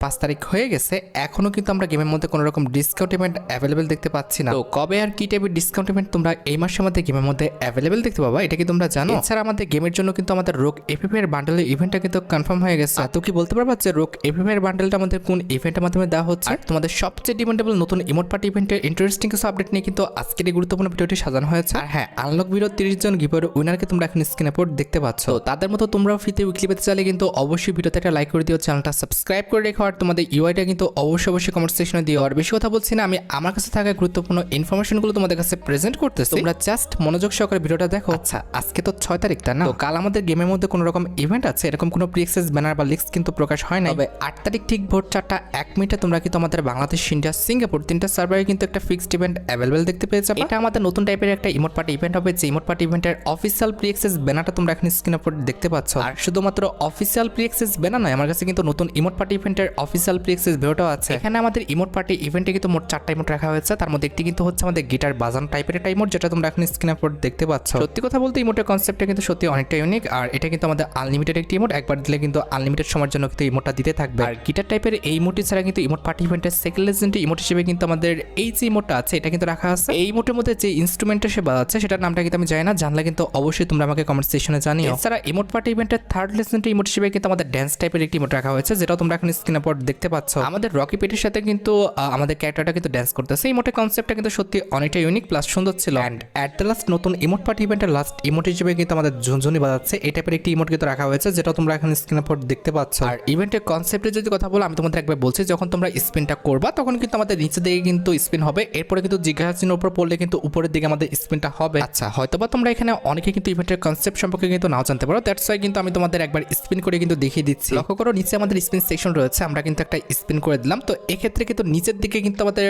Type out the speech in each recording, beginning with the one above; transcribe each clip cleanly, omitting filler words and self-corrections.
5 তারিখ হয়ে গেছে, এখনো কিন্তু আমরা গেমের মধ্যে কোনো রকম ডিসকাউন্ট ইভেন্ট অ্যাভেলেবেল দেখতে পাচ্ছি না। তো কবে আর কি টাইপের ডিসকাউন্ট ইভেন্ট তোমরা এই মাসের মধ্যে গেমের মধ্যে অ্যাভেলেবেল দেখতে পাবা, এটা কি তোমরা জানো? এছাড়া আমাদের গেমের জন্য কিন্তু আমাদের রোগ এপিপি এর বান্ডেলের ইভেন্টটা কিন্তু কনফার্ম হয়ে গেছে। তো কি বলতে পারবা যে রোগ এপিপি এর বান্ডেলটা আমাদের কোন ইভেন্টের মাধ্যমে দেওয়া হচ্ছে? তোমাদের সবচেয়ে ডিমান্ডেবল নতুন ইমোট পার্টি ইভেন্টের ইন্টারেস্টিং কিছু আপডেট নিয়ে কিন্তু আজকের এই গুরুত্বপূর্ণ ভিডিওটি সাজানো হয়েছে। আর হ্যাঁ, আনলক ভিডিও 30 জন গিভওয়ে উইনারকে তোমরা এখন স্ক্রিনে পর দেখতে পাচ্ছ। তো তাদের মতো তোমরাও ফ্রিতে উইকলি পেতে চাইলে কিন্তু অবশ্যই ভিডিওতে একটা লাইক করে দিও, চ্যানেলটা সাবস্ক্রাইব করে রেখো, আর তোমাদের ইউআইটা কিন্তু অবশ্যই কমেন্ট সেকশনে দিও। আর বেশি কথা বলছি না, আমি আমার কাছে থাকা গুরুত্বপূর্ণ ইনফরমেশনগুলো তোমাদের কাছে প্রেজেন্ট করতেছি, তোমরা জাস্ট মনোযোগ সহকারে ভিডিওটা দেখো। আচ্ছা, আজকে তো 6 তারিখ, না? তো কাল আমাদের গেমের মধ্যে কোনো রকম ইভেন্ট আছে এরকম কোনো প্রি-অ্যাক্সেস ব্যানার বা লিস্ট কিন্তু প্রকাশ হয় না। তবে 8 তারিখ ঠিক ভোর 4:01 তোমরা কিন্তু আমাদের বাংলাদেশ, ইন্ডিয়া, সিঙ্গাপুর 3টা সার্ভারে কিন্তু একটা ফিক্সড ইভেন্ট অ্যাভেলেবেল দেখতে পেয়ে যাবে। এটা আমাদের নতুন টাইপের একটা ইমোট পার্টি ইভেন্ট হবে, যে ইমোট পার্টি ইভেন্টের অফিসিয়াল প্রি-অ্যাক্সেস ব্যানারটা তোমরা এখন স্ক্রিনের উপর দেখতে পাচ্ছ। আর শুধুমাত্র অফিসিয়াল প্রি-অ্যাক্সেস ব্যানার নয়, আমার কাছে কিন্তু নতুন ইমোট পার্টি ইভেন্টের অফিসিয়াল প্রি-অ্যাক্সেস ভিডিওটাও আছে। এখানে আমাদের ইমোট পার্টি ইভেন্টে কিন্তু মোট 4টা ইমোট রাখা হয়েছে, তার মধ্যে একটি কিন্তু হচ্ছে আমাদের গিটার বাজানো টাইপের একটা ইমোট, যেটা তোমরা এখন স্ক্রিনের উপর দেখতে পাচ্ছ। সত্যি কথা বলতে ইমোটের কনসেপ্টটা কিন্তু সত্যি অনেকটা ইউনিক, আর এটা কিন্তু আমাদের আনলিমিটেড একটি ইমোট, একবার দিলে কিন্তু আনলিমিটেড সময়ের জন্য কিন্তু ইমোটটা দিতে থাকবে। আর গিটার টাইপের এই ইমোটটি ছাড়া কিন্তু ইমোট পার্টি ইভেন্টের সেকেন্ড লেজেন্ডারি ইমোট হিসেবে কিন্তু আমাদের এই যে ইমোটটা আছে এটা কিন্তু রাখা আছে। এই ইমোটের মধ্যে যে ইনস্ট্রুমেন্টটা সে বাজাচ্ছে সেটার নামটা কিন্তু আমি জানি না, জানলে কিন্তু অবশ্যই তোমরা আমাকে কমেন্ট সেকশনে জানিও। এছাড়া ইমোট পার্টি ইভেন্টের থার্ড লেজেন্ডারি ইমোট হিসেবে কিন্তু আমাদের ড্যান্স টাইপের একটি ইমোট রাখা হয়েছে, যেটা তোমরা এখন স্ক্রিনের উপর দেখতে পাচ্ছ। আমাদের রকি পেটের সাথে কিন্তু আমাদের ক্যারেক্টারটা কিন্তু ড্যান্স করতেছে। ইমোটের কনসেপ্টটা কিন্তু সত্যি অনেকটা ইউনিক প্লাস সুন্দর ছিল। এন্ড এট দ্য লাস্ট নতুন ইমোট পার্টি ইভেন্টের লাস্ট ইমোট হিসেবে কিন্তু আমাদের ঝুনঝুনি বাজাচ্ছে এই টাইপের একটি ইমোট কিন্তু রাখা হয়েছে, যেটা তোমরা এখন স্ক্রিনের উপর দেখতে পাচ্ছ। আর ইভেন্টের কনসেপ্টে যদি কথা বলো, আমি তোমাদের একবার বলছি, যখন তোমরা স্পিনটা করবা তখন কিন্তু আমাদের নিচে দিকে কিন্তু স্পিন হবে, এরপরে কিন্তু জিজ্ঞাসা চিহ্নের উপর পড়লে কিন্তু উপরের দিকে আমাদের স্পিনটা হবে। আচ্ছা, হয়তোবা তোমরা এখানে অনেকে কিন্তু ইভেন্টের কনসেপ্ট সম্পর্কে কিন্তু নাও জানতে পারো, দ্যাটস ওয়াই কিন্তু আমি তোমাদের একবার স্পিন করে কিন্তু দেখিয়ে দিচ্ছি। লক্ষ্য করো, নিচে আমাদের স্পিন সেকশন রয়েছে, আমরা কিন্তু একটা স্পিন করে দিলাম। তো এক্ষেত্রে কিন্তু নিচের দিকে কিন্তু আমাদের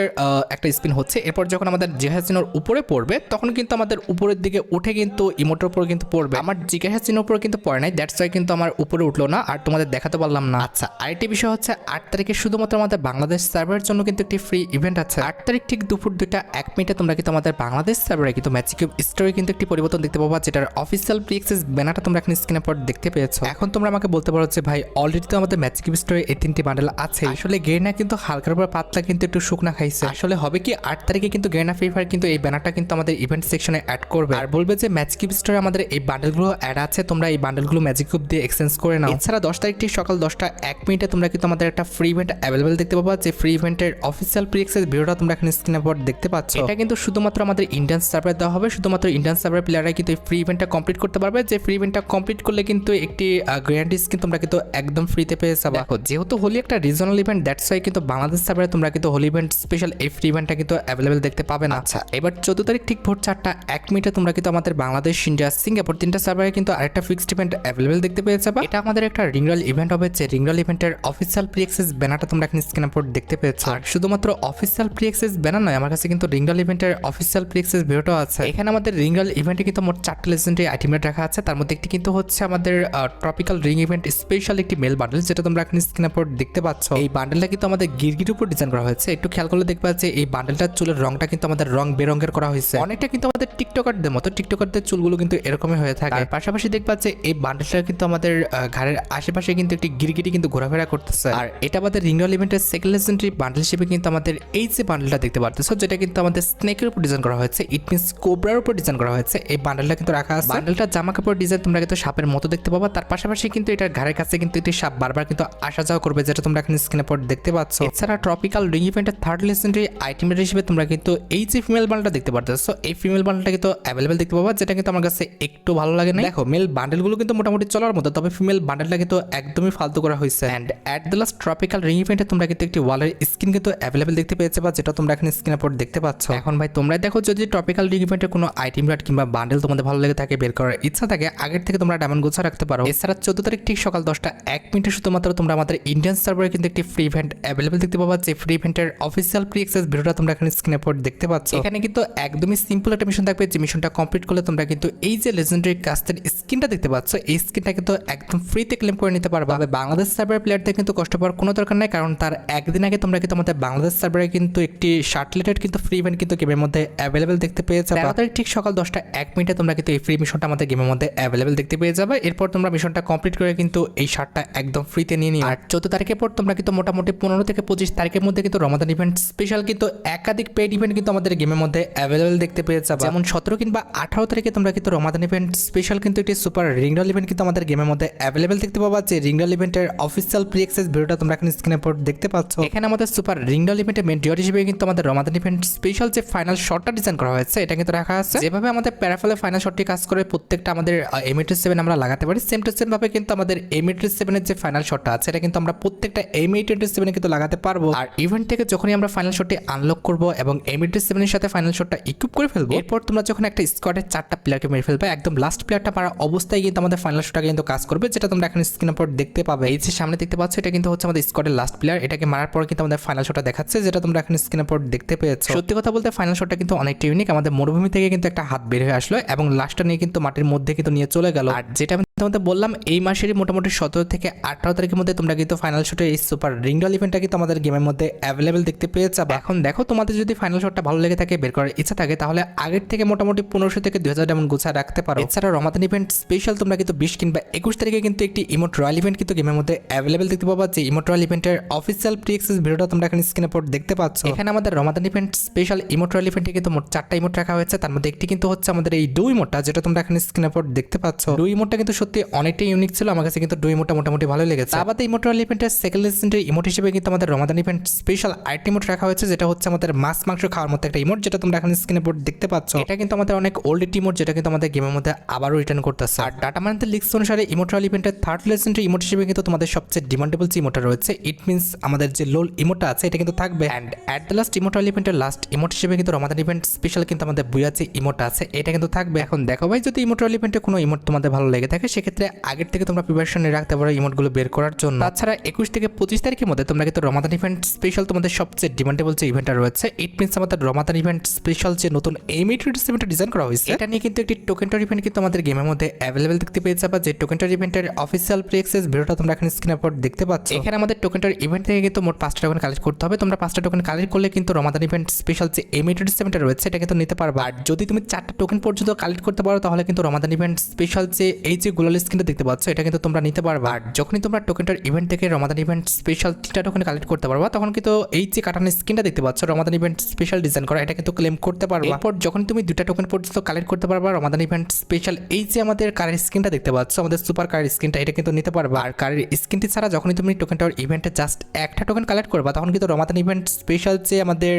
একটা স্পিন হচ্ছে, এরপর যখন আমাদের জিজ্ঞাসা চিহ্নের উপরে পড়বে তখন কিন্তু আমাদের উপরের দিকে উঠে কিন্তু ইমোটের উপর কিন্তু পড়বে। আমার জিজ্ঞাসা চিহ্নের উপর কিন্তু পড়ে নাই, দ্যাটস ওয়াই কিন্তু আমার উপরে উঠলো না আর তোমাদের দেখাতে পারলাম না। আচ্ছা, আরেকটি বিষয় হচ্ছে 8 তারিখে শুধুমাত্র আমাদের বাংলাদেশ সার্ভারের জন্য কিন্তু একটি ফ্রি ইভেন্ট আছে। 8 তারিখ ঠিক দুপুর 2:01 তোমরা কিন্তু আমাদের বাংলাদেশ সার্ভারে কিন্তু ম্যাজিক কিউব স্টোরে কিন্তু একটি পরিবর্তন দেখতে পাবা, যেটার অফিসিয়াল প্রি-অ্যাক্সেস ব্যানারটা তোমরা এখন স্ক্রিনের পর দেখতে পেয়েছো। এখন তোমরা আমাকে বলতে পারো যে ভাই, অলরেডি তো আমাদের ম্যাজিক কিউব স্টোরে এই 3টি বান্ডেল আছে। আসলে গেরিনা কিন্তু হালকার উপর পাতলা কিন্তু একটু শুকনা খাইছে। আসলে হবে কি, 8 তারিখে কিন্তু গেরিনা ফ্রি ফায়ার কিন্তু এই ব্যানারটা কিন্তু আমাদের ইভেন্ট সেকশনে অ্যাড করবে আর বলবে যে ম্যাজিক কিউব স্টোরে আমাদের এই বান্ডেলগুলো অ্যাড আছে, তোমরা এই বান্ডেলগুলো ম্যাজিক কিউব দিয়ে এক্সচেঞ্জ করে নাও। এছাড়া 10 তারিখ ঠিক সকাল 10:01 তোমরা কিন্তু আমাদের একটা ফ্রি ইভেন্ট অ্যাভেলেবেল দেখতে পাবা, যে ফ্রি ইভেন্টের অফিসিয়াল প্রি-অ্যাক্সেস ভিডিওটা তোমরা এখন স্ক্রিনের পর দেখতে পাচ্ছ। এটা কিন্তু শুধুমাত্র আমাদের ইন্ডিয়ান সার্ভারে দেওয়া হবে, শুধুমাত্র ইন্ডিয়ান সার্ভার প্লেয়াররা কিন্তু এই ফ্রি ইভেন্টটা কমপ্লিট করতে পারবে, যে ফ্রি ইভেন্টটা কমপ্লিট করলে কিন্তু একটি গ্র্যান্ড স্কিন তোমরা কিন্তু একদম ফ্রিতে পেয়ে যাবে। যেহেতু হোলি একটা রিজনাল ইভেন্ট, দ্যাটস ওয়াই কিন্তু বাংলাদেশ সার্ভারে তোমরা কিন্তু হোলি ইভেন্ট স্পেশাল এই ফ্রি ইভেন্টটা কিন্তু অ্যাভেলেবেল দেখতে পাবে না। আচ্ছা, এবার 14 তারিখ ঠিক ভোর 4:01 তোমরা কিন্তু আমাদের বাংলাদেশ, ইন্ডিয়া, সিঙ্গাপুর 3টা সার্ভারে কিন্তু আরেকটা ফিক্সড ইভেন্ট অ্যাভেলেবেল দেখতে পেয়ে যাবে। এটা আমাদের একটা রিংরল ইভেন্ট হবে, যে রিংরল ইভেন্টের অফিসিয়াল প্রি-অ্যাক্সেস ব্যানারটা তোমরা এখন স্ক্রিনের উপর দেখতে পেয়েছো। আর শুধুমাত্র অফিসিয়াল প্রি-অ্যাক্সেস ব্যানার নয়, আমার কাছে কিন্তু রিংরল ইভেন্টের অফিসিয়াল প্রি-অ্যাক্সেস ভিডিওটাও আছে। এখানে আমাদের রিংরল ইভেন্টে কিন্তু মোট 4টা লেজেন্ডারি আইটেম রাখা আছে, তার মধ্যে একটি কিন্তু হচ্ছে আমাদের ট্রপিক্যাল রিং ইভেন্ট স্পেশাল একটি মেল বান্ডেল, যেটা তোমরা এখন স্ক্রিনের উপর দেখতে পাচ্ছ। এই বান্ডেলটা কিন্তু আমাদের গিরগির উপর ডিজাইন করা হয়েছে, একটু খেয়াল করলে দেখবা যে এই বান্ডেলটার চুলের রংটা কিন্তু আমাদের রং বেরঙের করা হয়েছে, অনেকটা কিন্তু আমাদের টিকটকারদের মতো। টিকটকারদের চুলগুলো কিন্তু এরকমই হয়ে থাকে। আর পাশাপাশি দেখবা যে এই বান্ডেলটা কিন্তু আমাদের ঘাড়ের আশেপাশে কিন্তু একটি গিরগিটি কিন্তু ঘোরাফেরা করতেছে। আর এটা আমাদের রিংরল ইভেন্টের সেকেন্ড লেজেন্ডারি বান্ডেল হিসেবে কিন্তু আমাদের এই যে বান্ডেলটা দেখতে পারতেছো, যেটা কিন্তু আমাদের স্নেকের উপর ডিজাইন করা হয়েছে, ইট মিনস কোবরার উপর ডিজাইন করা হয়েছে, এই বান্ডেলটা কিন্তু রাখা আছে। বান্ডেলটা জামা কাপড় ডিজাইন তোমরা কিন্তু সাপের মতো দেখতে পাবা, তার পাশাপাশি কিন্তু এটার ঘাড়ের কাছে কিন্তু একটি সাপ বারবার কিন্তু আসা যাওয়া করবে, যেটা তোমরা এখন স্ক্রিনের পর দেখতে পাচ্ছ। এছাড়া ট্রপিক্যাল রিং ইভেন্টের থার্ড লেজেন্ডারি আইটেম হিসেবে তোমরা কিন্তু এই যে ফিমেল বান্ডেলটা দেখতে পারতেছো, এই ফিমেল বান্ডেলটা কিন্তু অ্যাভেলেবেল দেখতে পাবা, যেটা কিন্তু আমার কাছে একটু ভালো লাগে না। দেখো, মেল বান্ডেলগুলো কিন্তু মোটামুটি চলার মতো, তবে ফিমেল বান্ডেলটা কিন্তু একদমই ফালতু করা হয়েছে। And at the last tropical ring ইভেন্টে তোমরা কিন্তু একটি ওয়ালের স্কিন কিন্তু অ্যাভেলেবেল দেখতে পেয়েছে, বা যেটা তোমরা এখন স্ক্রিনের পর দেখতে পাচ্ছ। এখন ভাই, তোমরা দেখো, যদি ট্রপিক্যাল রিং ইভেন্টের কোনো আইটেম রাট কিংবা বান্ডেল তোমাদের ভালো লেগে থাকে, বের করার ইচ্ছা থাকে, আগের থেকে তোমরা ডায়মন্ড গোছা রাখতে পারো। এছাড়া 14 তারিখ ঠিক সকাল 10:01 শুধুমাত্র তোমরা আমাদের ইন্ডিয়ান সার্ভারে কিন্তু একটি ফ্রি ইভেন্ট অ্যাভেলেবেল দেখতে পাবা, যে ফ্রি ইভেন্টের অফিসিয়াল প্রি-অ্যাক্সেস ভিডিওটা তোমরা এখন স্ক্রিনের পর দেখতে পাচ্ছ। এখানে কিন্তু একদমই সিম্পল একটা মিশন থাকবে, যে মিশনটা কমপ্লিট করলে তোমরা কিন্তু এই যে লেজেন্ডারি কাস্টের স্কিনটা দেখতে পাচ্ছ, এই স্কিনটা কিন্তু একদম ফ্রিতে ক্লেম করে নিতে পারবা। বাংলাদেশ সার্ভার প্লেয়ারদের কিন্তু কষ্ট পাওয়ার কোনো দরকার নাই, কারণ তার একদিন আগে তোমরা কিন্তু আমাদের বাংলাদেশ সার্ভারে কিন্তু একটি শার্টলেটেড কিন্তু ফ্রি ইভেন্ট কিন্তু গেমের মধ্যে অ্যাভেলেবেল দেখতে পেয়ে যাবে। 13 তারিখ ঠিক সকাল 10:01 তোমরা কিন্তু এই ফ্রি মিশনটা আমাদের গেমের মধ্যে অ্যাভেলেবেল দেখতে পেয়ে যাবে। এরপর তোমরা মিশনটা কমপ্লিট করে কিন্তু এই শার্টটা একদম ফ্রিতে নিয়ে নিও। আর 14 তারিখে এরপর তোমরা কিন্তু মোটামুটি 15 থেকে 25 তারিখের মধ্যে কিন্তু রমাদান ইভেন্ট স্পেশাল কিন্তু একাধিক পেইড ইভেন্ট কিন্তু আমাদের গেমের মধ্যে অ্যাভেলেবেল দেখতে পেয়ে যাবে। যেমন 17 কিংবা 18 তারিখে তোমরা কিন্তু রমাদান ইভেন্ট স্পেশাল কিন্তু একটি সুপার রিংডল ইভেন্ট কিন্তু আমাদের গেমের মধ্যে অ্যাভেলেবেল দেখতে পাবা। যে রিংডল ইভেন্টের অফিসিয়াল প্রি অ্যাক্সেস ভিডিওটা তোমরা এখানে স্ক্রিনের উপর দেখতে পাচ্ছ। এখানে আমাদের সুপার রিংডল ইভেন্টের মেন ডিওর হিসেবে কিন্তু আমাদের রমাদান ইভেন্ট স্পেশাল যে ফাইনাল শটটা ডিজাইন করা হয়েছে এটা কিন্তু রাখা আছে। যেভাবে আমাদের প্যারাফলে ফাইনাল শটটি কাজ করে প্রত্যেকটা আমাদের M87 আমরা লাগাতে পারি, সেম টু সেম ভাবে কিন্তু আমাদের M87 এর যে ফাইনাল শটটা আছে এটা কিন্তু আমরা প্রত্যেকটা M87 এ কিন্তু লাগাতে পারবো। আর ইভেন্ট থেকে যখনই আমরা ফাইনাল শটটি আনলক করব এবং M87 এর সাথে ফাইনাল শটটা ইকুইপ করে ফেলবো, এরপর তোমরা যখন একটা স্কোয়াডের 4টা প্লেয়ারকে মেরে ফেলবে, একদম লাস্ট প্লেয়ারটা মারা অবস্থায় কিন্তু আমাদের ফাইনাল শটটা কিন্তু কাজ করবে, যেটা তোমরা এখানে স্ক্রিনের উপর দেখতে পাবে। এই যে সামনে দেখতে পাচ্ছ এটা কিন্তু হচ্ছে আমাদের স্কোয়াডের লাস্ট প্লেয়ার, এটাকে মারার পর কিন্তু আমাদের ফাইনাল শটটা দেখাচ্ছে, যেটা তোমরা এখানে স্ক্রিনের উপর দেখতে পেয়েছো। সত্যি কথা বলতে ফাইনাল শটটা কিন্তু অনেকটা ইউনিক। আমাদের মরুভূমি থেকে কিন্তু একটা হাত বের হয়ে আসলো এবং লাস্টটা নিয়ে কিন্তু মাটির মধ্যে কিন্তু নিয়ে চলে গেল। আর যেটা তোমাদের বললাম এই মাসেরই মোটামুটি 17 থেকে 18 তারিখের মধ্যে তোমরা কিন্তু ফাইনাল শটে এই সুপার রিংডল ইভেন্টটা কিন্তু আমাদের গেমের মধ্যে অ্যাভেলেবেল দেখতে পেয়ে যাবে। এখন দেখো তোমাদের যদি ফাইনাল শটটা ভালো লেগে থাকে, বের করার ইচ্ছা থাকে, তাহলে আগের থেকে মোটামুটি 1500 থেকে 2000 ডায়মন্ড গোছা রাখতে পারো। এছাড়া রমাদান ইভেন্ট স্পেশাল তোমরা কিন্তু 20 কিংবা 21 তারিখে কিন্তু একটি ইমোট রয়্যাল ইভেন্ট কিন্তু গেমের মধ্যে অ্যাভেলেবেল দেখতে পাবা। যে ইমোট রয়্যাল ইভেন্টের অফিসিয়াল প্রি অ্যাক্সেস ভিডিওটা তোমরা এখানে স্ক্রিনের উপর দেখতে পাচ্ছ। এখানে আমাদের রমাদান ইভেন্ট স্পেশাল ইমোট রয়্যাল ইভেন্টে কিন্তু মোট 4টা ইমোট রাখা হয়েছে, তার মধ্যে একটি কিন্তু হচ্ছে আমাদের এই ডু ইমোটটা, যেটা তোমরা এখানে স্ক্রিনের উপর দেখতে পাচ্ছ। ডু ইমোটটা কিন্তু সত্যি অনেকটাই ইউনিক ছিল, আমার কাছে কিন্তু ডু ইমোটটা মোটামুটি ভালো লেগেছে। আমাদের ইমোট রয়্যাল ইভেন্টের সেকেন্ড লেজেন্ডারি ইমোট হিসেবে কিন্তু আমাদের রমাদান ইভেন্ট স্পেশাল আরেকটি ইমোট রাখা হয়েছে, যেটা হচ্ছে আমাদের মাছ মাংস খাওয়ার মতো একটা ইমোট, যেটা তোমরা এখানে স্ক্রিনের উপর দেখতে পাচ্ছ। এটা কিন্তু আমাদের অনেক ওল্ড একটি ইমোট, যেটা কিন্তু আমাদের গেমের মধ্যে আবারও রিটার্ন করতেছে। আর ডাটা মাইনের লিস্ট অনুসারে ইমোট রয়্যাল ইভেন্টের থার্ড লেজেন্ডারি ইমোট হিসেবে কিন্তু তোমাদের সবচেয়ে ডিমান্ডেবল যে ইমোটটা রয়েছে, ইট মিনস আমাদের যে লোল ইমোটটা আছে এটা কিন্তু থাকবে। And at the last emote royal ইভেন্টের লাস্ট ইমোট হিসেবে কিন্তু রমাদান ইভেন্ট স্পেশাল কিন্তু আমাদের বুয়া যে ইমোটটা আছে এটা কিন্তু থাকবে। এখন দেখো ভাই, যদি ইমোট রয়্যাল ইভেন্টে কোনো ইমোট তোমাদের ভালো লেগে থাকে, সেক্ষেত্রে আগের থেকে তোমরা প্রিপারেশন নিয়ে রাখতে পারো ইমোটগুলো বের করার জন্য। তাছাড়া 21 থেকে 25 তারিখের মধ্যে তোমরা কিন্তু রমাদান ইভেন্ট স্পেশাল তোমাদের সবচেয়ে ডিমান্ডেবল যে ইভেন্টটা রয়েছে, ইট মিনস আমাদের রমাদান ইভেন্ট স্পেশাল যে নতুন M87 ডিজাইন করা হয়েছে, এটা নিয়ে কিন্তু একটি টোকেনটার ইভেন্ট কিন্তু আমাদের গেমের মধ্যে অ্যাভেলেবেল দেখতে পেয়ে যাবে। যে টোকেনটার ইভেন্টের অফিসিয়াল প্রি অ্যাক্সেস ভিডিওটা তোমরা এখানে স্ক্রিনের উপর দেখতে পাচ্ছ। এখানে আমাদের টোকেনটার ইভেন্ট থেকে কিন্তু মোট 5টা টোকেন কালেক্ট করতে হবে। তোমরা 5টা টোকেন কালেক্ট করলে কিন্তু রমাদান ইভেন্ট স্পেশাল যে M87 রয়েছে এটা কিন্তু নিতে পারবে। আর যদি তুমি 4টা টোকেন পর্যন্ত কালেক্ট করতে পারো, তাহলে কিন্তু রমাদান ইভেন্ট স্পেশাল যে এই যে গ্লোবাল স্ক্রিনটা দেখতে পাচ্ছ এটা কিন্তু তোমরা নিতে পারবে। আর যখনই তোমরা টোকেনটার ইভেন্ট থেকে রমাদান ইভেন্ট স্পেশাল 3টা টোকেন কালেক্ট করতে পারবা, তখন কিন্তু এই যে কাটানো স্ক্রিনটা দেখতে পাচ্ছ রমাদান ইভেন্ট স্পেশাল ডিজাইন করা, এটা কিন্তু ক্লেম করতে পারবা। এরপর যখন তুমি 2টা টোকেন পর্যন্ত কালেক্ট করতে পারবা, রমাদান ইভেন্ট স্পেশাল এই যে আমাদের কারের স্ক্রিনটা দেখতে পাচ্ছ, আমাদের সুপার কারের স্ক্রিনটা, এটা কিন্তু নিতে পারবা। আর কারের স্ক্রিনটি ছাড়া যখনই তুমি টোকেনটার ইভেন্টে জাস্ট একটা টোকেন কালেক্ট করবা, তখন কিন্তু রমাদান ইভেন্ট স্পেশাল যে আমাদের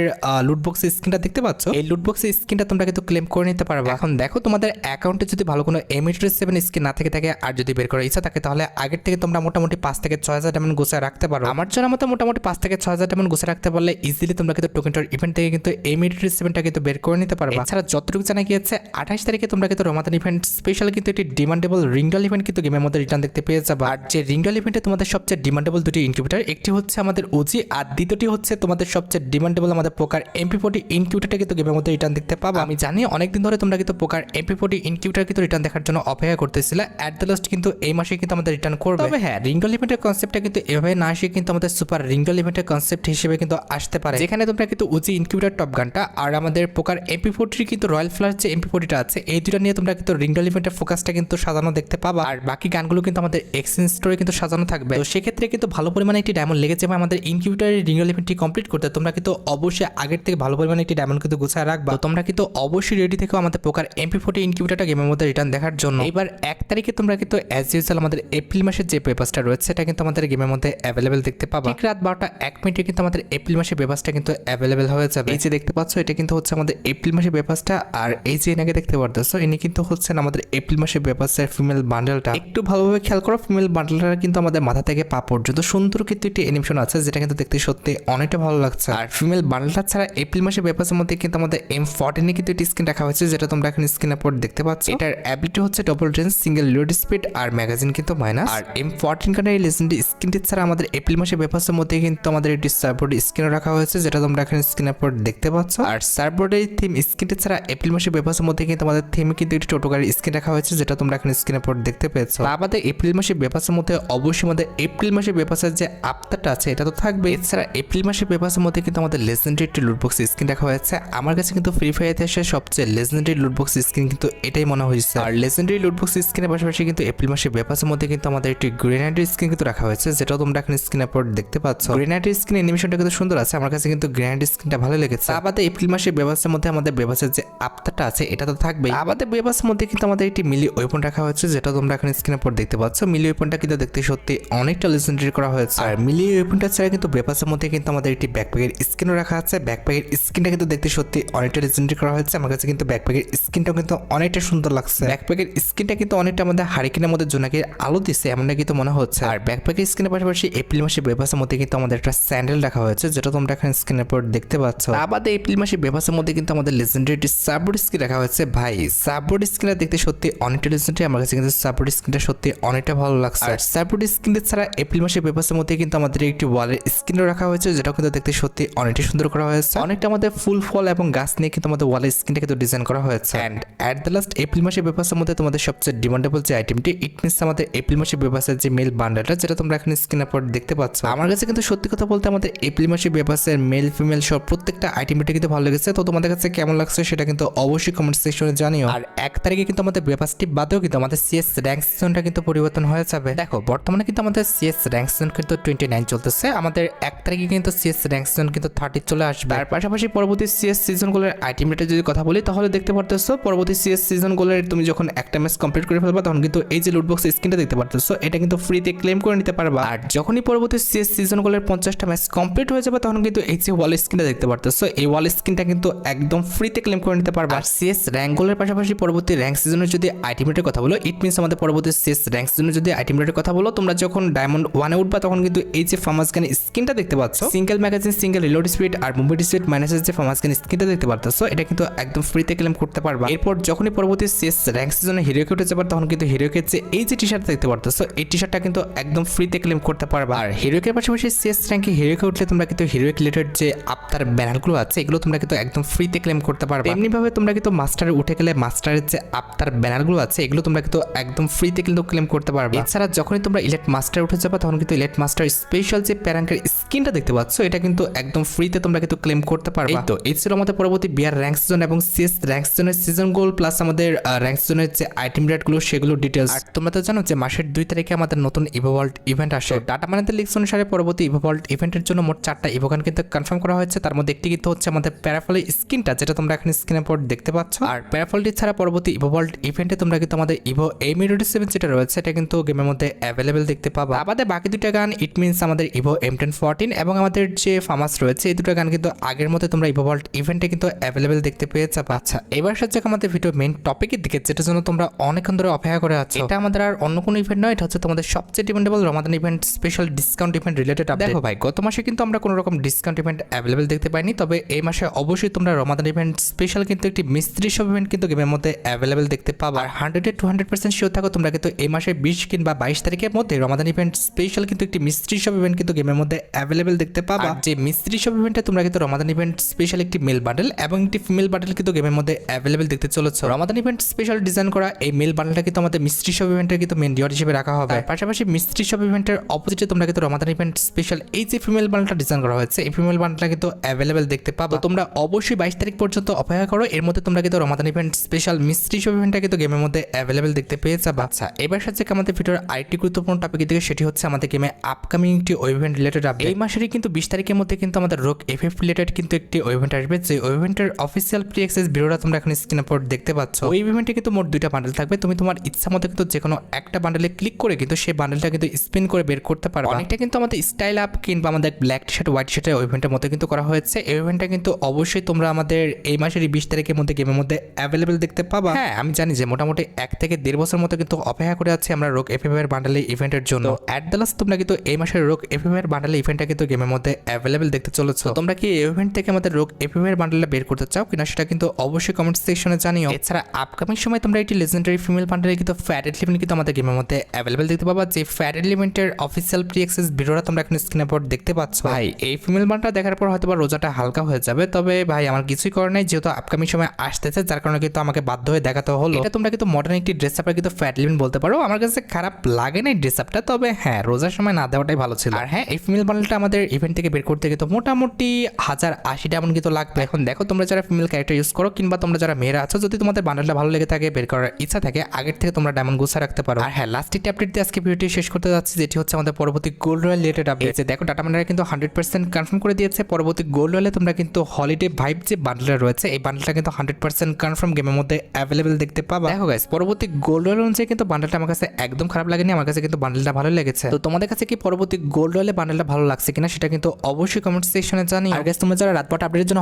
লুটবক্স স্ক্রিনটা দেখতে পাচ্ছ, এই লুটবক্স স্ক্রিনটা তোমরা কিন্তু ক্লেম করে নিতে পারবা। এখন দেখো তোমাদের অ্যাকাউন্টে যদি ভালো কোনো M87 স্ক্রিন না থেকে থাকে আর যদি বের করার ইচ্ছা থাকে, তাহলে আগের থেকে তোমরা মোটামুটি 5 থেকে 6000 ডায়মন্ড গোছায় রাখতে পারো। আমার জানা মতো মোটামুটি 5 থেকে 6000 ডায়মন্ড গোছায় রাখতে পারলে ইজিলি তোমরা কিন্তু টোকেনটার ইভেন্ট থেকে কিন্তু M87টা কিন্তু বের করে নিতে পারবা। এছাড়া যতটুকু জানা গিয়েছে 28 তারিখে তোমরা কিন্তু রমাদান ইভেন্ট স্পেশাল কিন্তু একটি ডিমান্ডেবল রিংডল ইভেন্ট কিন্তু গেমের মধ্যে রিটার্ন দেখতে পেয়ে যাবে। আর যে রিংডল ইভেন্টে তোমাদের সবচেয়ে ডিমান্ডেবল দুটি ইনকিউবেটর, একটি হচ্ছে আমাদের ওজি আর দ্বিতীয়টি হচ্ছে তোমাদের সবচেয়ে ডিমান্ডেবল আমাদের পোকার MP40 ইনকিউবেটরটা কিন্তু গেমের মধ্যে রিটার্ন দেখতে পাবা। আমি জানি অনেকদিন ধরে তোমরা কিন্তু পোকার MP40 ইনকিউবেটর কিন্তু রিটার্ন দেখার জন্য অপেক্ষা করতেছিলে। অ্যাট দ্য লাস্ট কিন্তু এই মাসে কিন্তু আমাদের রিটার্ন করবে। তবে হ্যাঁ, রিংডল ইভেন্টের কনসেপ্টটা কিন্তু এভাবে না আসে কিন্তু আমাদের সুপার রিংডল ইভেন্টের কনসেপ্ট হিসেবে কিন্তু আসতে পারে, যেখানে তোমরা কিন্তু ওজি ইনকিউবেটর টপ গানটা আর আমাদের পোকার MP40 কিন্তু রয়্যাল ফ্লাশ যে MP40টা আছে, এই দুটো নিয়ে তোমরা কিন্তু রিংডল ইভেন্টের ফোকাসটা কিন্তু সাজানো দেখতে পাবা। আর বাকি গানগুলো কিন্তু আমাদের এক্সচেঞ্জ স্টোরে কিন্তু সাজানো থাকবে। তো সেক্ষেত্রে কিন্তু ভালো পরিমাণে একটি ডায়মন্ড লেগেছে বা আমাদের ইনকিউবেটরের রিংডল ইভেন্টটি কমপ্লিট করতে তোমরা কিন্তু অবশ্যই আগের থেকে ভালো পরিমাণে একটি ডায়মন্ড কিন্তু গুছায় রাখবা। তো তোমরা কিন্তু অবশ্যই রেডি থেকো আমাদের পোকার MP40 ইনকিউবেটরটা গেমের মধ্যে রিটার্ন দেখার জন্য। এবার 1 তারিখে তোমরা কিন্তু অ্যাজ ইউজুয়াল আমাদের এপ্রিল মাসের যে পেপারসটা রয়েছে এটা কিন্তু আমাদের গেমের মধ্যে অ্যাভেলেবেল দেখতে পাবা। ঠিক রাত 12টা 1 মিনিটে কিন্তু আমাদের এপ্রিল মাসের পেপারসটা কিন্তু অ্যাভেলেবেল হয়ে যাবে। এই যে দেখতে পাচ্ছ এটা কিন্তু হচ্ছে আমাদের এপ্রিল মাসের পেপারসটা, আর এই যে এনাকে দেখতে পারতেছো ইনি কিন্তু হচ্ছেন আমাদের এপ্রিল মাসের পেপারসের ফিমেল বান্ডেলটা। একটু ভালোভাবে খেয়াল করো, ফিমেল বান্ডেলটা কিন্তু আমাদের মাথা থেকে পা পর্যন্ত সুন্দর কিন্তু একটি অ্যানিমেশন আছে, যেটা কিন্তু দেখতে সত্যি অনেকটা ভালো লাগছে। আর ফিমেল বান্ডেলটা ছাড়া এপ্রিল মাসের পেপারসের মধ্যে কিন্তু আমাদের M14 এ কিন্তু একটি স্কিন রাখা হয়েছে, যেটা তোমরা এখন স্ক্রিনের উপর দেখতে পাচ্ছ। এটার অ্যাবিলিটি হচ্ছে double range, single load speed আর ম্যাগাজিন কিন্তু মাইনাস। আর M14 কার্ডের এই লেজেন্ডারি স্কিনটি ছাড়া আমাদের এপ্রিল মাসের পেপারসের মধ্যে কিন্তু আমাদের একটি সার্ফবোর্ড স্কিন রাখা হয়েছে, যেটা তোমরা এখন স্ক্রিনের উপর দেখতে পাচ্ছ। আর সার্ফবোর্ডের থিম স্কিনটি ছাড়া এপ্রিল মাসের পেপারসের মধ্যে কিন্তু আমাদের থিমে কিন্তু একটি টোটো গাড়ির স্কিন রাখা হয়েছে, যেটা তোমরা এখন স্ক্রিনের উপর দেখতে পেয়েছো। আমাদের এপ্রিল মাসের পেপারসের মধ্যে অবশ্যই আমাদের এপ্রিল মাসের পেপারসের যে আফতারটা আছে এটা তো থাকবে। এছাড়া এপ্রিল মাসের পেপারসের মধ্যে কিন্তু আমাদের লেজেন্ডারি একটি লুটবক্স স্কিন রাখা হয়েছে। আমার কাছে কিন্তু ফ্রি ফায়ার ইতিহাসে সবচেয়ে লেজেন্ডারি লুটবক্স স্কিন কিন্তু এটাই মনে হয়েছে। আর লেজেন্ডারি লুটবক্স স্কিনের পাশাপাশি পাশাপাশি কিন্তু এপ্রিল মাসের বেপাসের মধ্যে কিন্তু আমাদের একটি গ্রেনাইটের স্কিন কিন্তু রাখা হয়েছে, যেটাও তোমরা এখন স্ক্রিনের উপর দেখতে পাচ্ছ। গ্রেনাইটের স্কিন অ্যানিমেশনটা কিন্তু সুন্দর আছে, আমার কাছে কিন্তু গ্রেনাইটের স্কিনটা ভালো লেগেছে। আবাদে এপ্রিল মাসের বেপাসের মধ্যে আমাদের বেপাসের যে আফতারটা আছে এটা তো থাকবেই। আবাদে বেপাসের মধ্যে কিন্তু আমাদের একটি মিলি ওয়েপন রাখা হয়েছে, যেটা তোমরা এখন স্ক্রিনের উপর দেখতে পাচ্ছ। মিলি ওয়েপনটা কিন্তু দেখতে সত্যি অনেকটা লেজেন্ডারি করা হয়েছে। আর মিলি ওয়েপনটা ছাড়া কিন্তু বেপাসের মধ্যে কিন্তু আমাদের একটি ব্যাকপ্যাকের স্কিনও রাখা আছে। ব্যাকপ্যাকের স্কিনটা কিন্তু দেখতে সত্যি অনেকটা লেজেন্ডারি করা হয়েছে। আমার কাছে কিন্তু ব্যাকপ্যাকের স্কিনটাও কিন্তু অনেকটা সুন্দর লাগছে। ব্যাকপ্যাকের স্কিনটা কিন্তু অনেকটা আমাদের হারিকেনের মধ্যে জোনাকে আলো দিচ্ছে এমনটা কিন্তু মনে হচ্ছে। আর ব্যাকপ্যাকের স্কিনের পাশাপাশি এপ্রিল মাসে বেপাসের মধ্যে কিন্তু আমাদের একটা স্যান্ডেল রাখা হয়েছে, যেটা তোমরা এখন স্ক্রিনের উপর দেখতে পাচ্ছ। আবাদে এপ্রিল মাসে বেপাসের মধ্যে কিন্তু আমাদের লেজেন্ডারি সাববোর্ড স্কিন রাখা হয়েছে। ভাই সাববোর্ড স্কিনটা দেখতে সত্যি অনেকটা লেজেন্ডারি, আমার কাছে কিন্তু সাববোর্ড স্কিনটা সত্যি অনেকটা ভালো লাগছে। আর সাববোর্ড স্কিনটা ছাড়া এপ্রিল মাসে বেপাসের মধ্যে কিন্তু আমাদের একটি ওয়ালের স্কিনও রাখা হয়েছে, যেটা কিন্তু দেখতে সত্যি অনেকটা সুন্দর করা হয়েছে। অনেকটা আমাদের ফুল ফল এবং গাছ নিয়ে কিন্তু আমাদের ওয়ালের স্কিনটা কিন্তু ডিজাইন করা হয়েছে। And at the last April মাসে বেপাসের মধ্যে তোমাদের সবচেয়ে ডিমান্ডেবল যে আইটেমটি, ইট মিনস আমাদের এপ্রিল মাসে বেপাসের যে মেল বান্ডেলটা, যেটা তোমরা এখন স্ক্রিনের উপর দেখতে পাচ্ছ। আমার কাছে কিন্তু সত্যি কথা বলতে আমাদের এপ্রিল মাসে বেপাসের মেল ফিমেল সব প্রত্যেকটা আইটেমটা কিন্তু ভালো লেগেছে। তো তোমাদের কাছে কেমন লাগছে সেটা কিন্তু অবশ্যই কমেন্ট সেকশনে জানিও। আর 1 তারিখে কিন্তু আমাদের বেপাসটি বাদেও কিন্তু আমাদের সিএস র্যাঙ্ক সিজনটা কিন্তু পরিবর্তন হয়ে যাবে। দেখো বর্তমানে কিন্তু আমাদের সিএস র্যাঙ্ক সিজন কিন্তু 29 চলতেছে, আমাদের 1 তারিখে কিন্তু সিএস র্যাঙ্ক সিজন কিন্তু 30 চলে আসবে। আর পাশাপাশি পরবর্তী সিএস সিজনগুলোর আইটেমটা যদি কথা বলি তাহলে দেখতে পারতেছো পরবর্তী সিএস সিজনগুলোর তুমি যখন একটা ম্যাচ কমপ্লিট করে ফেলবা তখন কিন্তু এই যে লুটবক্স স্কিনটা দেখতে পারতেছো এটা কিন্তু ফ্রিতে ক্লেম করে নিতে পারবা। আর যখনই পরবর্তী সিএস সিজনগুলোর 50টা ম্যাচ কমপ্লিট হয়ে যাবে তখন কিন্তু এই যে ওয়াল স্কিনটা দেখতে পারতেছো এই ওয়াল স্কিনটা কিন্তু একদম ফ্রিতে ক্লেম করে নিতে পারবা। আর সিএস র্যাঙ্কগুলোর পাশাপাশি পরবর্তী র্যাঙ্ক সিজনের যদি আইটেমেটের কথা বলো, ইট মিনস আমাদের পরবর্তী সিএস র্যাঙ্ক সিজনের যদি আইটেমেটের কথা বলো, তোমরা যখন ডায়মন্ড 1 এ উঠবা তখন কিন্তু এই যে ফার্মাস গান স্কিনটা দেখতে পাচ্ছ, single magazine single reload speed আর মুভমেন্ট স্পিড মাইনাসের যে ফার্মাস গান স্কিনটা দেখতে পারতেছো এটা কিন্তু একদম ফ্রিতে ক্লেম করতে পারবা। এরপর যখনই পরবর্তী সিএস র্যাঙ্ক সিজনে হিরোকে উঠে যাবে তখন কিন্তু হিরোকে যে এই যে টি শার্ট দেখতে পারতেছো এই টি শার্টটা কিন্তু একদম ফ্রিতে ক্লেম করতে পারবা। আর হিরোকের পাশাপাশি সিএস র্যাঙ্কে হিরোকে উঠলে তোমরা কিন্তু হিরোইক রিলেটেড যে আফতার ব্যানারগুলো আছে এগুলো তোমরা কিন্তু একদম ফ্রিতে ক্লেম করতে পারবা। এমনি ভাবে তোমরা কিন্তু মাস্টারে উঠে গেলে মাস্টারের যে আফতার ব্যানারগুলো আছে এগুলো তোমরা কিন্তু একদম ফ্রিতে কিন্তু ক্লেম করতে পারবা। এছাড়া যখনই তোমরা ইলেট মাস্টার উঠে যাবে তখন কিন্তু ইলেট মাস্টার স্পেশাল যে প্যারাঙ্কের স্কিনটা দেখতে পাচ্ছ এটা কিন্তু একদম ফ্রিতে তোমরা কিন্তু ক্লেম করতে পারবা। তো এই ছিল আমাদের পরবর্তী বিআর র্যাঙ্ক সিজন এবং সিএস র্যাঙ্ক সিজনের সিজন গোল প্লাস আমাদের র্যাঙ্ক সিজনের যে আইটেম রেটগুলো সেগুলো ডিটেলস। আর তোমরা তো জানো যে মাসের 2 তারিখে আমাদের নতুন ইভো ওয়ার্ল্ড ইভেন্ট আসে। ডাটা মানিতে লিক্স অনুসারে পরবর্তী ইভো ওয়ার্ল্ড ইভেন্টের জন্য মোট 4টা ইভোগান কিন্তু কনফার্ম করা হয়েছে, তার মধ্যে একটি কিন্তু হচ্ছে আমাদের প্যারাফলের স্কিনটা যেটা তোমরা এখন স্ক্রিনের পর দেখতে পাচ্ছ। আর প্যারাফলটি ছাড়া পরবর্তী ইভো ওয়ার্ল্ড ইভেন্টে তোমরা কিন্তু আমাদের ইভো M87 যেটা রয়েছে এটা কিন্তু গেমের মধ্যে অ্যাভেলেবেল দেখতে পাবা। আমাদের বাকি দুটো গান ইট মিনস আমাদের ইভো M1014 এবং আমাদের যে ফার্মাস রয়েছে এই দুটো গান কিন্তু আগের মধ্যে তোমরা ইভো ওয়ার্ল্ড ইভেন্টে কিন্তু অ্যাভেলেবেল দেখতে পেয়ে যাবে। আচ্ছা এবার সাথে আমাদের ভিডিও মেইন টপিকের দিকে, যেটার জন্য তোমরা অনেকক্ষণ ধরে অপেক্ষা করে আছো। এটা আমাদের আর অন্য কোনো ইভেন্ট নয়, এটা হচ্ছে তোমাদের সবচেয়ে demandable Ramadan event special discount event related update. দেখো ভাই গত মাসে কিন্তু আমরা কোনো রকম ডিসকাউন্ট ইভেন্ট অ্যাভেলেবেল দেখতে পাইনি, তবে এই মাসে অবশ্যই তোমরা রমাদান ইভেন্ট স্পেশাল কিন্তু একটি মিস্ত্রি সব ইভেন্ট কিন্তু গেমের মধ্যে অ্যাভেলেবেল দেখতে পাবা। আর 100-200% শিওর থাকো তোমরা কিন্তু এই মাসে 20 কিংবা 22 তারিখের মধ্যে রমাদান ইভেন্ট স্পেশাল কিন্তু একটি মিস্ত্রি সব ইভেন্ট কিন্তু গেমের মধ্যে অ্যাভেলেবেল দেখতে পাবা। যে মিস্ত্রি সব ইভেন্টে তোমরা কিন্তু রমাদান ইভেন্ট স্পেশাল একটি মেল বান্ডেল এবং একটি ফিমেল বান্ডেল কিন্তু গেমের মধ্যে অ্যাভেলেবেল দেখতে চলেছে। রমাদান ইভেন্ট স্পেশাল ডিজাইন করা এই মেল বান্ডেলটা কিন্তু আমাদের মিস্ত্রি সব ইভেন্টের কিন্তু মেন রিওয়ার্ড হিসেবে রাখা হবে। পাশাপাশি মিস্ত্রি সব ইভেন্টের অপোজিটে তোমরা কিন্তু রমাদান ইভেন্ট স্পেশাল এই যে ফিমেল বান্ডেলটা ডিজাইন করা হয়েছে এই ফিমেল বান্ডেলটা কিন্তু অ্যাভেলেবেল দেখতে পাবো। তোমরা অবশ্যই 22 তারিখ পর্যন্ত অপেক্ষা করো, এর মধ্যে তোমরা কিন্তু রমাদান ইভেন্ট স্পেশাল মিস্ত্রি সব ইভেন্টটা কিন্তু গেমের মধ্যে অ্যাভেলেবেল দেখতে পেয়ে যাবে। আচ্ছা এবার সাথে আমাদের ভিডিওর আরেকটি গুরুত্বপূর্ণ টপিক দিকে, সেটি হচ্ছে আমাদের গেমে আপকামিং একটি ইভেন্ট রিলেটেড আপডেট। এই মাসেরই কিন্তু 20 তারিখের মধ্যে কিন্তু আমাদের রোগ এফএফ রিলেটেড কিন্তু একটি ইভেন্ট আসবে, যে ইভেন্টের অফিসিয়াল প্রি অ্যাক্সেস ভিডিওটা তোমরা এখন স্ক্রিনের উপর দেখতে পাচ্ছ। ওই ইভেন্টে কিন্তু মোট 2টা বান্ডেল থাকবে, তুমি তোমার ইচ্ছা মতো কিন্তু যে কোনো একটা বান্ডেলে ক্লিক করে কিন্তু সেই বান্ডেলটা কিন্তু স্পিন করে বের করতে পারবে। অনেকটা কিন্তু আমাদের স্টাইল আপ কিংবা আমাদের ব্ল্যাক টি শার্ট হোয়াইট শার্টের ইভেন্টের মতো কিন্তু করা হয়েছে। এই ইভেন্টটা কিন্তু অবশ্যই তোমরা আমাদের এই মাসের 20 তারিখের মধ্যে গেমের মধ্যে অ্যাভেলেবেল দেখতে পাবা। হ্যাঁ আমি জানি যে মোটামুটি 1 থেকে 1.5 বছর মতো কিন্তু অপেক্ষা করে আছি আমরা রোগ এফএফ এর বান্ডেলের ইভেন্টের জন্য। অ্যাট দ্য লাস্ট তোমরা কিন্তু এই মাসের রোগ এফএফ এর বান্ডেলের ইভেন্টটা কিন্তু গেমের মধ্যে অ্যাভেলেবেল দেখতে চলেছো। তোমরা কি এই ইভেন্ট থেকে আমাদের রোগ এফএফ এর বান্ডেলটা বের করতে চাও কিনা সেটা কিন্তু অবশ্যই কমেন্ট সেকশনে জানিও। এছাড়া আপকামিং সময় তোমরা একটি লেজেন্ডারি ফিমেল বান্ডেলে কিন্তু ফ্যাটেড লিমিট কিন্তু আমাদের গেমের মধ্যে অ্যাভেলেবেল দেখতে পাবা, যে ফ্যাটেড লিমিটের অফিসিয়াল প্রি অ্যাক্সেস ভিডিওটা তোমরা এখন স্ক্রিনের উপর দেখতে পাচ্ছ। ভাই এই ফিমেল বান্ডেলটা দেখার পর হয়তো রোজাটা হালকা হয়ে যাবে, তবে ভাই আমার কিছুই করার নাই, যেহেতু আপকামিং সময় আসতেছে যার কারণে কিন্তু আমাকে বাধ্য হয়ে দেখাতে হলো। এটা তোমরা কিন্তু মডার্ন একটি ড্রেস আপের কিন্তু ফ্যাট লিমিট বলতে পারো, আমার কাছে খারাপ লাগে না এই ড্রেস আপটা, তবে হ্যাঁ রোজার সময় না দেওয়াটাই ভালো ছিল। আর হ্যাঁ এই ফিমেল বান্ডেলটা আমাদের ইভেন্ট থেকে বের করতে কিন্তু মোটামুটি 1080 ডায়মন্ড কিন্তু লাগবে। এখন দেখো তোমরা যারা ফিমেল ক্যারেক্টার ইউজ করো কিংবা তোমরা যারা মেয়েরা আছো, যদি তোমাদের বান্ডেলটা ভালো লেগে থাকে বের করার ইচ্ছা থাকে আগের থেকে তোমরা ডায়মন্ড গুছা রাখতে পারো। আর হ্যাঁ, লাস্ট একটা আপডেট দিয়ে আজকে ভিডিওটি শেষ করতে যাচ্ছি, যেটি হচ্ছে আমাদের পরবর্তী গোল্ড রয়্যাল রিলেটেড আপডেট। যে দেখো ডাটা মাইনার কিন্তু 100% কনফার্ম করে দিয়েছে পরবর্তী গোল্ড রয়্যালে তোমরা কিন্তু হলিডে ভাইব যে বান্ডেলটা রয়েছে এই বান্ডেলটা কিন্তু 100% কনফার্ম গেমের মধ্যে অ্যাভেলেবেল দেখতে পাবা। দেখো গাইস, পরবর্তী গোল্ড রয়্যাল অনুযায়ী কিন্তু বান্ডেলটা আমার কাছে একদম খারাপ লাগেনি, আমার কাছে কিন্তু বান্ডেলটা ভালো লেগেছে। তো তোমাদের কাছে কি পরবর্তী গোল্ড রয়্যালে বান্ডেলটা ভালো লাগছে কিনা সেটা কিন্তু অবশ্যই কমেন্ট সেকশনে জানিও। আর গাইস, তোমরা যারা রাতপাট আপডেটের জন্য